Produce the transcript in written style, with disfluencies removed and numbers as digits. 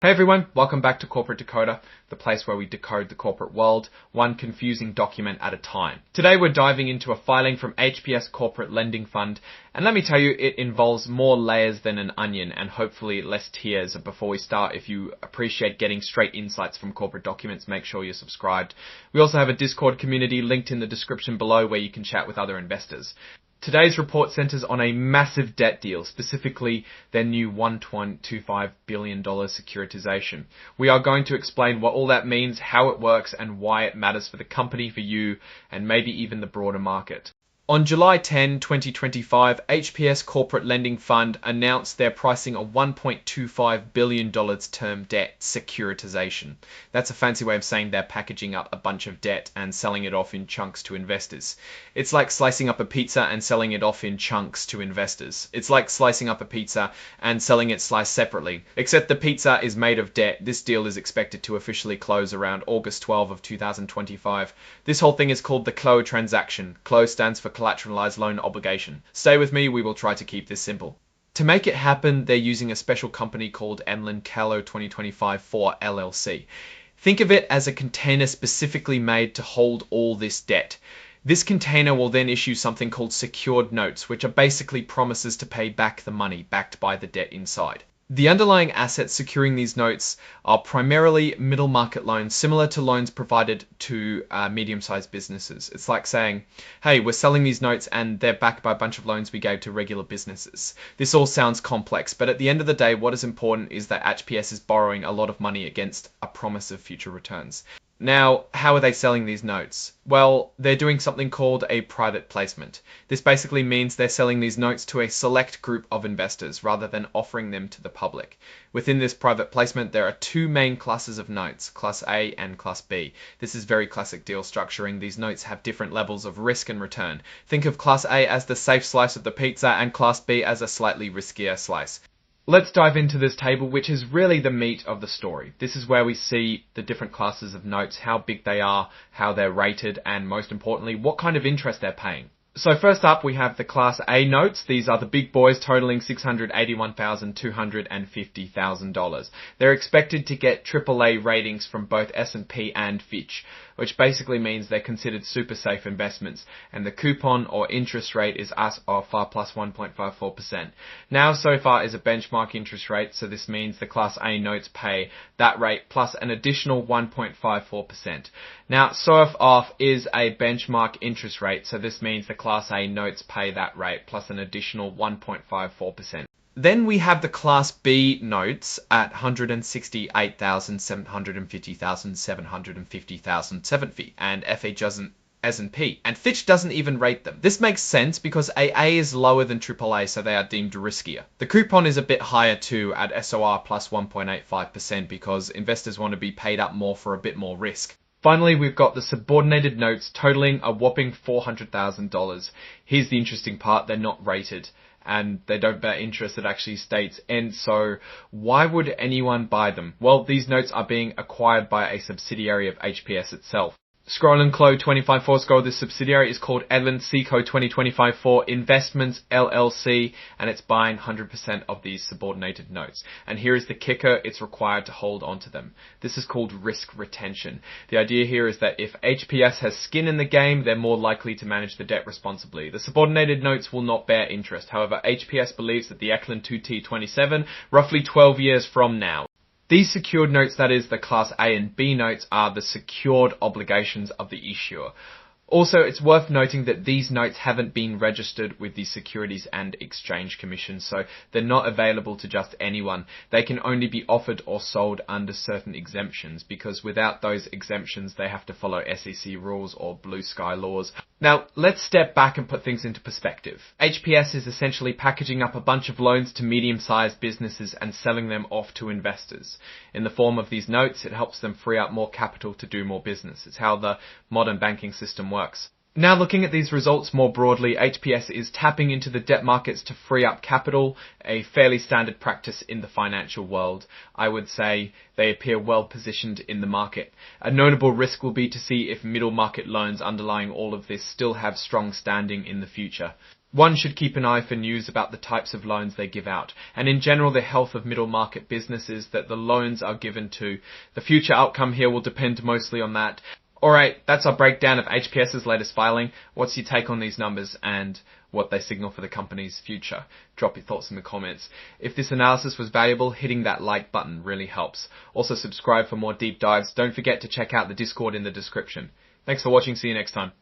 Hey everyone, welcome back to Corporate Decoder, the place where we decode the corporate world, one confusing document at a time. Today we're diving into a filing from HPS Corporate Lending Fund, and let me tell you, it involves more layers than an onion and hopefully less tears. Before we start, if you appreciate getting straight insights from corporate documents, make sure you're subscribed. We also have a Discord community linked in the description below where you can chat with other investors. Today's report centers on a massive debt deal, specifically their new $1.25 billion securitization. We are going to explain what all that means, how it works, and why it matters for the company, for you, and maybe even the broader market. On July 10, 2025, HPS Corporate Lending Fund announced they're pricing a $1.25 billion term debt securitization. That's a fancy way of saying they're packaging up a bunch of debt and selling it off in chunks to investors. It's like slicing up a pizza and selling it off in chunks to investors. It's like slicing up a pizza and selling it sliced separately. Except the pizza is made of debt. This deal is expected to officially close around August 12 of 2025. This whole thing is called the CLO transaction. CLO stands for collateralized loan obligation. Stay with me, we will try to keep this simple. To make it happen, they're using a special company called Emlyn Callow 2025-4 LLC. Think of it as a container specifically made to hold all this debt. This container will then issue something called secured notes, which are basically promises to pay back the money backed by the debt inside. The underlying assets securing these notes are primarily middle market loans, similar to loans provided to medium-sized businesses. It's like saying, hey, we're selling these notes and they're backed by a bunch of loans we gave to regular businesses. This all sounds complex, but at the end of the day, what is important is that HPS is borrowing a lot of money against a promise of future returns. Now, how are they selling these notes? Well, they're doing something called a private placement. This basically means they're selling these notes to a select group of investors rather than offering them to the public. Within this private placement, there are two main classes of notes, Class A and Class B. This is very classic deal structuring. These notes have different levels of risk and return. Think of Class A as the safe slice of the pizza and Class B as a slightly riskier slice. Let's dive into this table, which is really the meat of the story. This is where we see the different classes of notes, how big they are, how they're rated, and most importantly, what kind of interest they're paying. So first up, we have the Class A notes. These are the big boys totaling $681,250,000. They're expected to get AAA ratings from both S&P and Fitch, which basically means they're considered super safe investments, and the coupon or interest rate is SOFR plus 1.54%. Now SOFR is a benchmark interest rate, so this means the Class A notes pay that rate plus an additional 1.54%. Now SOFR is a benchmark interest rate, so this means the Class A notes pay that rate plus an additional 1.54%. Then we have the Class B notes at $168,750,750,750 and FH doesn't S&P, and Fitch doesn't even rate them. This makes sense because AA is lower than AAA, so they are deemed riskier. The coupon is a bit higher too at SOR plus 1.85% because investors want to be paid up more for a bit more risk. Finally, we've got the subordinated notes totaling a whopping $400,000. Here's the interesting part, they're not rated and they don't bear interest. It actually states and so why would anyone buy them? Well, these notes are being acquired by a subsidiary of HPS itself. Scroll and Clo 254 Scroll, this subsidiary is called Edlin Seco 2025-4 Investments LLC, and it's buying 100% of these subordinated notes. And here is the kicker, it's required to hold onto them. This is called risk retention. The idea here is that if HPS has skin in the game, they're more likely to manage the debt responsibly. The subordinated notes will not bear interest. However, HPS believes that the Eklund 2T27, roughly 12 years from now. These secured notes, that is the Class A and B notes, are the secured obligations of the issuer. Also, it's worth noting that these notes haven't been registered with the Securities and Exchange Commission, so they're not available to just anyone. They can only be offered or sold under certain exemptions, because without those exemptions, they have to follow SEC rules or blue sky laws. Now, let's step back and put things into perspective. HPS is essentially packaging up a bunch of loans to medium-sized businesses and selling them off to investors. In the form of these notes, it helps them free up more capital to do more business. It's how the modern banking system works. Now looking at these results more broadly, HPS is tapping into the debt markets to free up capital, a fairly standard practice in the financial world. I would say they appear well positioned in the market. A notable risk will be to see if middle market loans underlying all of this still have strong standing in the future. One should keep an eye for news about the types of loans they give out, and in general the health of middle market businesses that the loans are given to. The future outcome here will depend mostly on that. Alright, that's our breakdown of HPS's latest filing. What's your take on these numbers and what they signal for the company's future? Drop your thoughts in the comments. If this analysis was valuable, hitting that like button really helps. Also subscribe for more deep dives. Don't forget to check out the Discord in the description. Thanks for watching. See you next time.